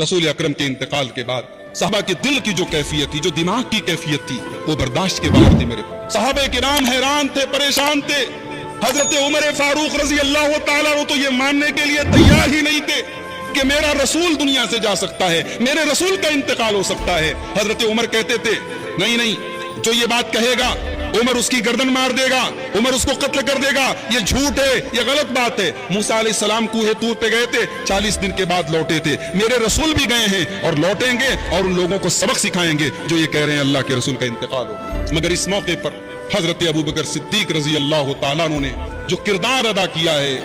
रसूल अकरम के इंतकाल के बाद सहाबा के दिल की जो कैफियत थी, जो दिमाग की कैफियत थी, वो बर्दाश्त के बाहर थी। मेरे सहाबे किराम हैरान थे, परेशान थे। हजरत उमर फारूक रजी अल्लाह ताला वो तो ये मानने के लिए तैयार ही नहीं थे कि मेरा रसूल दुनिया से जा सकता है, मेरे रसूल का इंतकाल हो सकता है। हजरत उमर कहते थे नहीं नहीं, जो ये बात कहेगा उमर उसकी गर्दन मार देगा, उमर उसको कत्ल कर देगा, ये झूठ है, ये गलत बात है। मूसा अलैहिस्सलाम कूहे तूर पे गए थे, 40 दिन के बाद लौटे थे। मेरे रसूल भी गए हैं और लौटेंगे और उन लोगों को सबक सिखाएंगे जो ये कह रहे हैं अल्लाह के रसूल का इंतकाल हो। मगर इस मौके पर हजरत अबू बकर सिद्दीक रजी अल्लाह तआला अन्हु ने जो किरदार अदा किया है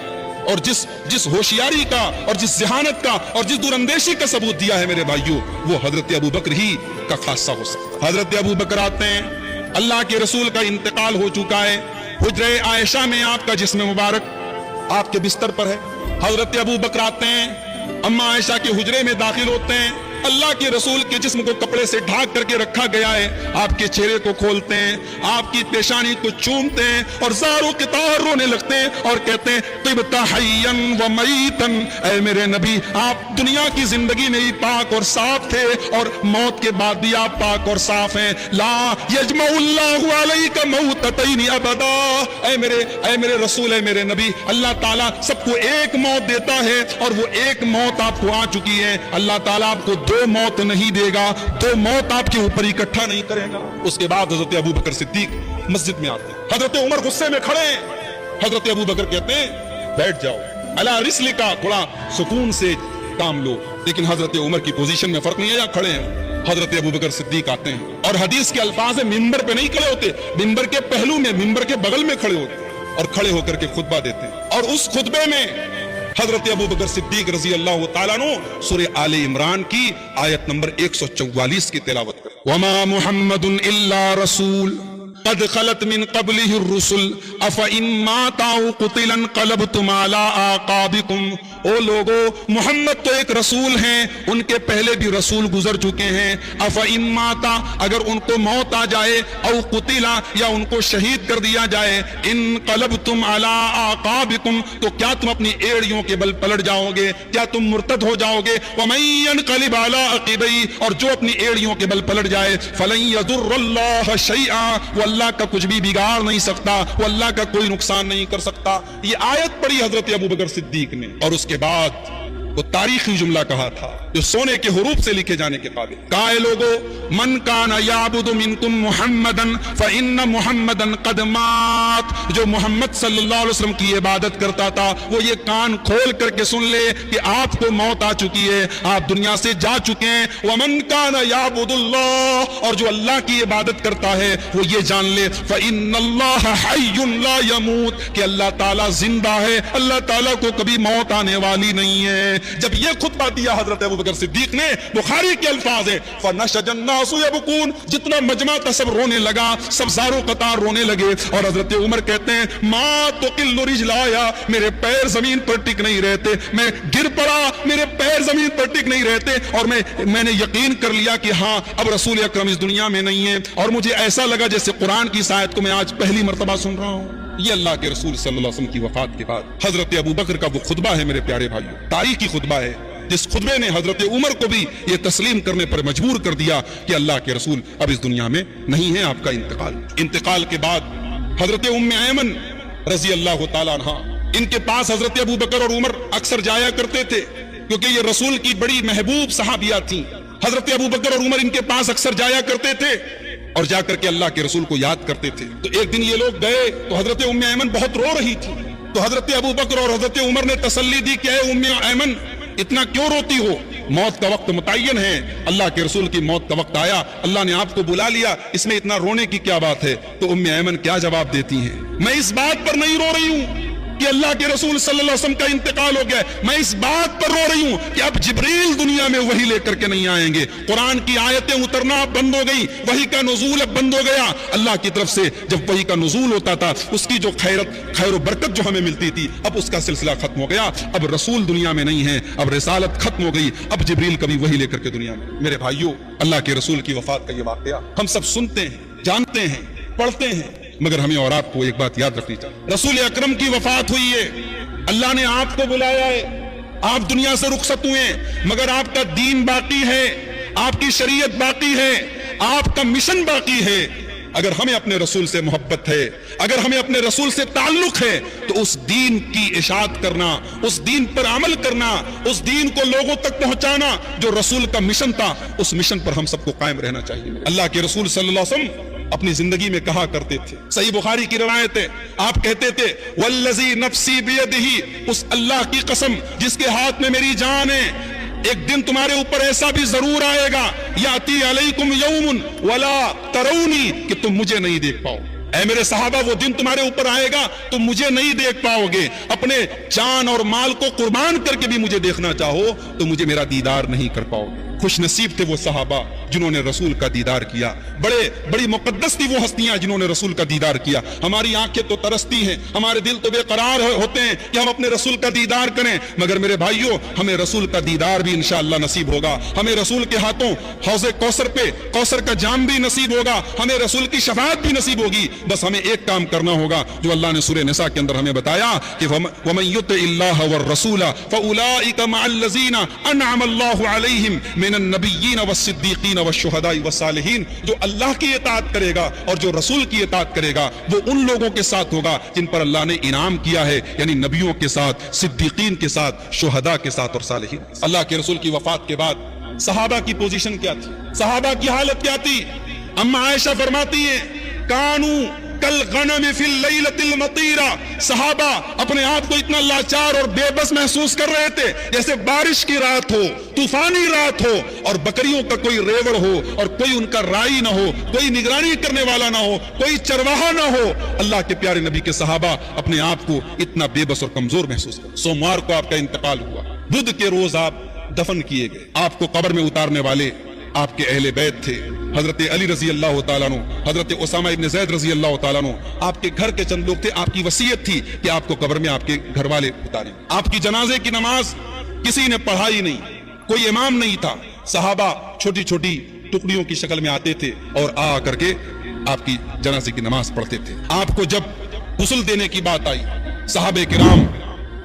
और जिस होशियारी का और जिस जहानत का और जिस दूरंदेशी का सबूत दिया है मेरे भाइयों, वो हजरत अबू बकर ही का खासा हो सकता है। हजरत अबू बकर आते हैं, अल्लाह के रसूल का इंतकाल हो चुका है, हुज्रे आयशा में आपका जिस्म मुबारक आपके बिस्तर पर है। हजरत अबू बकर आते हैं, अम्मा आयशा के हुजरे में दाखिल होते हैं, अल्लाह के रसूल के जिस्म को कपड़े से ढाक करके रखा गया है, आपके चेहरे को खोलते हैं, आपकी पेशानी को चूमते हैं और ज़ारो के तार रोने लगते हैं और कहते हैं तिबता हय्यन व मईतन, ऐ मेरे नबी आप दुनिया की जिंदगी में ही पाक और साफ थे और मौत के बाद भी आप पाक और साफ हैं। ला यजमउल्लाहु अलैका मौततैन अबदा, ऐ मेरे रसूल, ऐ मेरे नबी, अल्लाह ताला सबको एक मौत देता है और वो एक मौत आपको आ चुकी है। अल्लाह ताला आपको दो मौत नहीं देगा, दो मौत आपके ऊपर इकट्ठा नहीं करेगा। उसके बाद हजरत अबू बकर सिद्दीक मस्जिद में आते हैं, हजरत उमर गुस्से में खड़े हैं, हजरत अबू बकर कहते हैं बैठ जाओ, अला रिस्लिका, थोड़ा सुकून से काम लो। लेकिन हजरत उमर की पोजीशन में फर्क नहीं है, या खड़े हैं। हजरत अबू बकर सिद्दीक आते हैं और हदीस के अल्फाज है मिंबर पे नहीं खड़े होते, मिंबर के पहलू में, मिंबर के बगल में खड़े होते और खड़े होकर के खुतबा देते हैं। और उस खुतबे में हजरत अबू बकर सिद्दीक रजी अल्लाह तआला अन्हु सूरह आले इमरान की आयत नंबर 144 की तिलावत करते हैं। वमा मुहम्मदुन इल्ला रसूल कद खलत मिन क़ब्लिहि रुसुल अफ़ इन माता औ क़ुतिला क़लबतुम अला आक़ाबिकुम, ओ लोगो मोहम्मद तो एक रसूल हैं, उनके पहले भी रसूल गुजर चुके हैं। अफ़ इन माता, अगर उनको मौत आ जाए, औ क़ुतिला, या उनको शहीद कर दिया जाए, इन क़लबतुम अला आक़ाबिकुम, तो क्या तुम अपनी एड़ियों के बल पलट जाओगे, क्या तुम मुर्तद हो जाओगे। वमन यनक़लिब अला अक़िबैहि, और जो अपनी एड़ियों के बल पलट जाए, फ़लन यज़ुर्रल्लाह शैआ, वो अल्लाह का कुछ भी बिगाड़ नहीं सकता, वो अल्लाह का कोई नुकसान नहीं कर सकता। ये आयत पढ़ी हजरत अबू बकर सिद्दीक ने और उसके बाद वो तारीखी जुमला कहा था जो सोने के हुरूफ से लिखे जाने के काबिल। काए लोगो मन काना याबुदु मिनकुम मुहम्मदन फइन्न मुहम्मदन कद मात, जो मोहम्मद सल्लल्लाहु अलैहि वसल्लम की इबादत करता था वो ये कान खोल करके सुन ले कि आपको मौत आ चुकी है, आप दुनिया से जा चुके हैं। वमन काना याबुदुल्लाह, और जो अल्लाह की इबादत करता है वो ये जान ले फइन्नल्लाह हय्युन ला यमूत, कि अल्लाह ताला जिंदा है, अल्लाह ताला को कभी मौत आने वाली नहीं है। जब ये खुतबा दिया हजरत अबू बकर सिद्दीक ने, बुखारी के अल्फाज है फनशजन नासु यबकून, जितना मजमा था सब रोने लगा, सब ज़ारो कतार रोने लगे। और हजरत उमर कहते हैं मा तुकिल्लु रिजलाया, मेरे पैर जमीन पर टिक नहीं रहते, मैं गिर पड़ा, मेरे पैर जमीन पर टिक नहीं रहते, और मैंने यकीन कर लिया कि हाँ अब रसूल अकरम इस दुनिया में नहीं है। और मुझे ऐसा लगा जैसे कुरान की इस आयत को मैं आज पहली मर्तबा सुन रहा हूँ। ये अल्लाह के रसूल सल्लल्लाहु अलैहि वसल्लम की वफात के बाद हजरत अबू बकर का वो खुतबा है मेरे प्यारे भाइयों, तारीखी खुतबा है, जिस खुतबे ने हजरत उमर को भी ये तस्लीम करने पर मजबूर कर दिया कि अल्लाह के रसूल अब इस दुनिया में नहीं है, आपका इंतकाल के बाद हजरत उम्मे ऐमन रजी अल्लाह तआला अन्हा, इनके पास हजरत अबू बकर और उमर अक्सर जाया करते थे क्योंकि ये रसूल की बड़ी महबूब सहाबिया थी। हजरत अबू बकर और उमर इनके पास अक्सर जाया करते थे और जाकर के अल्लाह के रसूल को याद करते थे। तो एक दिन ये लोग गए तो हजरत उम्मे ऐमन बहुत रो रही थी, तो हजरत अबू बकर और हजरत उमर ने तसल्ली दी कि ऐ उम्मे ऐमन इतना क्यों रोती हो, मौत का वक्त मुतय्यन है, अल्लाह के रसूल की मौत का वक्त आया, अल्लाह ने आपको बुला लिया, इसमें इतना रोने की क्या बात है। तो उम्मे ऐमन क्या जवाब देती हैं, मैं इस बात पर नहीं रो रही हूँ कि अल्लाह के रसूल सल्लल्लाहु अलैहि वसल्लम का इंतकाल हो गया, मैं इस बात पर रो रही हूँ कि अब जिब्रील दुनिया में वही लेकर के नहीं आएंगे, कुरान की आयतें उतरना बंद हो गई, वही का नुज़ूल अब बंद हो गया। अल्लाह की तरफ से जब वही का नुज़ूल होता था उसकी जो खैर बरकत जो हमें मिलती थी, अब उसका सिलसिला खत्म हो गया, अब रसूल दुनिया में नहीं है, अब रिसालत खत्म हो गई, अब जिब्रील कभी वही लेकर के दुनिया में। मेरे भाइयों, अल्लाह के रसूल की वफात का ये वाकया हम सब सुनते हैं, जानते हैं, पढ़ते हैं, मगर हमें और आपको एक बात याद रखनी चाहिए, रसूल अकरम की वफात हुई है, अल्लाह ने आपको बुलाया है, آپ دنیا سے رخصت ہوئے مگر آپ کا دین باقی ہے، آپ کی شریعت باقی ہے، آپ کا مشن باقی ہے۔ اگر ہمیں اپنے رسول سے محبت ہے، اگر ہمیں اپنے رسول سے تعلق ہے، تو اس دین کی اشاعت کرنا، اس دین پر عمل کرنا، اس دین کو لوگوں تک پہنچانا جو رسول کا مشن تھا، اس مشن پر ہم سب کو قائم رہنا چاہیے۔ اللہ کے رسول صلی اللہ علیہ وسلم اپنی زندگی میں کہا کرتے تھے، صحیح بخاری کی روایت ہے، آپ کہتے تھے والذی نفسی بیدہ، اس اللہ کی قسم جس کے ہاتھ میں میری جان ہے، ایک دن تمہارے اوپر ایسا بھی ضرور آئے گا یاتی علیکم یوم ولا ترونی، کہ تم مجھے نہیں دیکھ پاؤ۔ اے میرے صحابہ، وہ دن تمہارے اوپر آئے گا تم مجھے نہیں دیکھ پاؤ گے، اپنے جان اور مال کو قربان کر کے بھی مجھے دیکھنا چاہو تو مجھے میرا دیدار نہیں کر پاؤ گے۔ خوش نصیب تھے وہ صحابہ جنہوں نے رسول کا دیدار کیا، بڑی مقدس تھی وہ ہستیاں جنہوں نے رسول کا دیدار کیا۔ ہماری آنکھیں تو ترستی ہیں، ہمارے دل تو بے قرار ہوتے ہیں کہ ہم اپنے رسول کا دیدار کریں، مگر میرے بھائیوں ہمیں رسول کا دیدار بھی انشاءاللہ نصیب ہوگا، ہمیں رسول کے ہاتھوں حوض کوثر پہ کوثر کا جام بھی نصیب ہوگا، ہمیں رسول کی شفاعت بھی نصیب ہوگی۔ بس ہمیں ایک کام کرنا ہوگا جو اللہ نے سورہ نساء کے اندر ہمیں بتایا کہ وَمَن يُطِعِ اللَّهَ وَالرَّسُولَ فَأُولَٰئِكَ مَعَ الَّذِينَ أَنْعَمَ اللَّهُ عَلَيْهِمْ مِنَ النَّبِيِّينَ وَالصِّدِّيقِينَ وَالشُّهَدَاءِ وَالصَّالِحِينَ، جو اللہ کی اطاعت کرے گا اور جو رسول کی اطاعت کرے گا وہ ان لوگوں کے ساتھ ہوگا جن پر اللہ نے انعام کیا ہے، یعنی نبیوں کے ساتھ، صدیقین کے ساتھ، شہداء کے ساتھ اور صالحین۔ اللہ کے رسول کی وفات کے بعد صحابہ کی پوزیشن کیا تھی، صحابہ کی حالت کیا تھی؟ اما عائشہ فرماتی ہیں کانو کالغنم فی اللیلۃ المطیرہ، صحابہ اپنے آپ کو اتنا لاچار اور بے بس محسوس کر رہے تھے جیسے بارش کی رات ہو، طوفانی رات ہو، اور بکریوں کا کوئی ریوڑ ہو اور کوئی ان کا رائی نہ ہو، کوئی نگرانی کرنے والا نہ ہو، کوئی چرواہا نہ ہو۔ اللہ کے پیارے نبی کے صحابہ اپنے آپ کو اتنا بے بس اور کمزور محسوس کر۔ سوموار کو آپ کا انتقال ہوا، بدھ کے روز آپ دفن کیے گئے۔ آپ کو قبر میں اتارنے والے آپ کے اہل بیت تھے، حضرت علی رضی اللہ تعالیٰ عنہ، حضرت اسامہ ابن زید رضی اللہ تعالیٰ عنہ، آپ کے گھر کے چند لوگ تھے۔ آپ کی وصیت تھی کہ آپ کو قبر میں آپ کے گھر والے اتاریں۔ آپ کی جنازے کی نماز کسی نے پڑھائی نہیں، کوئی امام نہیں تھا، صحابہ چھوٹی چھوٹی ٹکڑیوں کی شکل میں آتے تھے اور آ کر کے آپ کی جنازے کی نماز پڑھتے تھے۔ آپ کو جب غسل دینے کی بات آئی، صحابہ کرام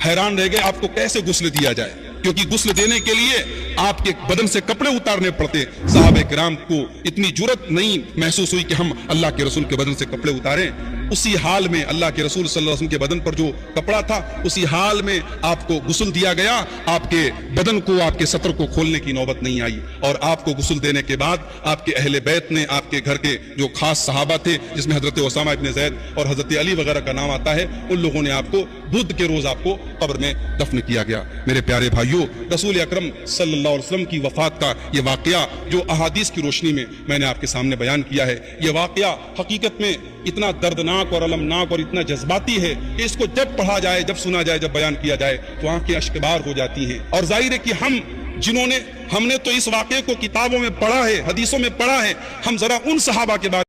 حیران رہ گئے آپ کو کیسے غسل دیا جائے، کیونکہ غسل دینے کے لیے آپ کے بدن سے کپڑے اتارنے پڑتے۔ صحابہ کرام کو اتنی جرت نہیں محسوس ہوئی کہ ہم اللہ کے رسول کے بدن سے کپڑے اتاریں۔ اسی حال میں اللہ کے رسول صلی اللہ علیہ وسلم کے بدن پر جو کپڑا تھا اسی حال میں آپ کو غسل دیا گیا، آپ کے بدن کو، آپ کے سطر کو کھولنے کی نوبت نہیں آئی، اور آپ کو غسل دینے کے بعد آپ کے اہل بیت نے، آپ کے گھر کے جو خاص صحابہ تھے جس میں حضرت اسامہ ابن زید اور حضرت علی وغیرہ کا نام آتا ہے، ان لوگوں نے آپ کو بدھ کے روز آپ کو قبر میں دفن کیا گیا۔ میرے پیارے بھائیوں، رسول اکرم صلی اللہ علیہ وسلم کی وفات کا یہ واقعہ جو احادیث کی روشنی میں نے آپ کے سامنے بیان کیا ہے، یہ واقعہ حقیقت میں اتنا دردناک اور المناک اور اتنا جذباتی ہے کہ اس کو جب پڑھا جائے، جب سنا جائے، جب بیان کیا جائے تو آنکھیں اشکبار ہو جاتی ہیں۔ اور ظاہر ہے کہ ہم نے تو اس واقعے کو کتابوں میں پڑھا ہے، حدیثوں میں پڑھا ہے، ہم ذرا ان صحابہ کے بارے